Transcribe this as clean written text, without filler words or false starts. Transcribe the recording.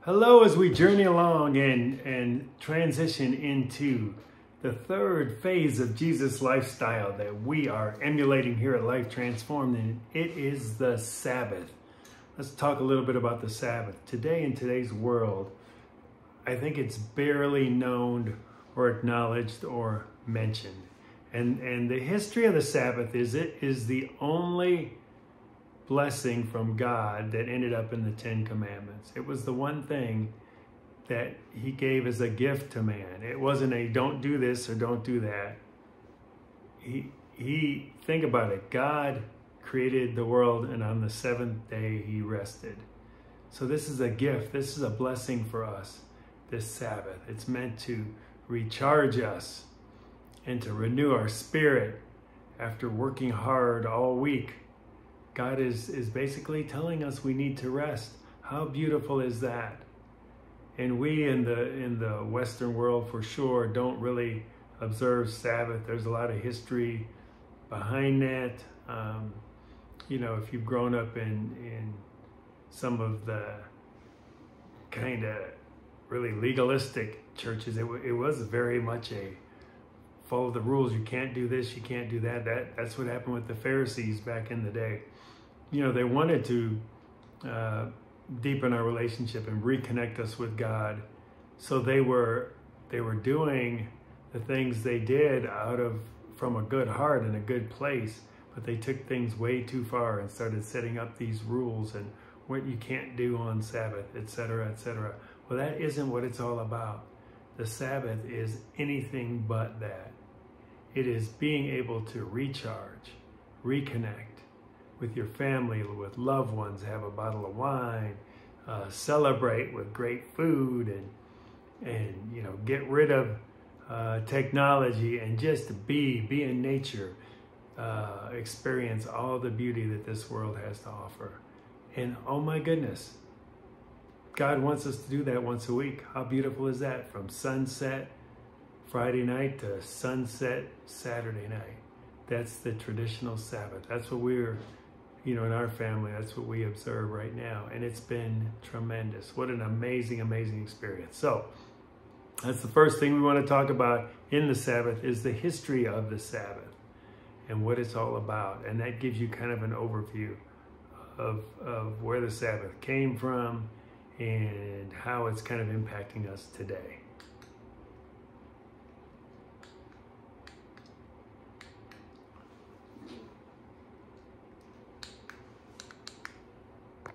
Hello, as we journey along and transition into the third phase of Jesus' lifestyle that we are emulating here at Life Transformed, and it is the Sabbath. Let's talk a little bit about the Sabbath. Today, in today's world, I think it's barely known or acknowledged or mentioned. And the history of the Sabbath is it is the only blessing from God that ended up in the Ten Commandments. It was the one thing that he gave as a gift to man. It wasn't a don't do this or don't do that. He think about it. God created the world, and on the seventh day he rested. So this is a gift. This is a blessing for us, this Sabbath. It's meant to recharge us and to renew our spirit after working hard all week. God is basically telling us we need to rest. How beautiful is that? And we in the Western world, for sure, don't really observe Sabbath. There's a lot of history behind that. You know, if you've grown up in some of the kind of really legalistic churches, it was very much a follow the rules. You can't do this, you can't do that. That's what happened with the Pharisees back in the day. You know, they wanted to deepen our relationship and reconnect us with God. So they were doing the things they did from a good heart and a good place, but they took things way too far and started setting up these rules and what you can't do on Sabbath, etc., etc. Well, that isn't what it's all about. The Sabbath is anything but that. It is being able to recharge, reconnect with your family, with loved ones, have a bottle of wine, celebrate with great food, and you know, get rid of technology and just be in nature, experience all the beauty that this world has to offer. And oh my goodness, God wants us to do that once a week. How beautiful is that? From sunset Friday night to sunset Saturday night. That's the traditional Sabbath. That's what we're, you know, in our family, that's what we observe right now. And it's been tremendous. What an amazing, amazing experience. So that's the first thing we want to talk about in the Sabbath is the history of the Sabbath and what it's all about. And that gives you kind of an overview of where the Sabbath came from and how it's kind of impacting us today.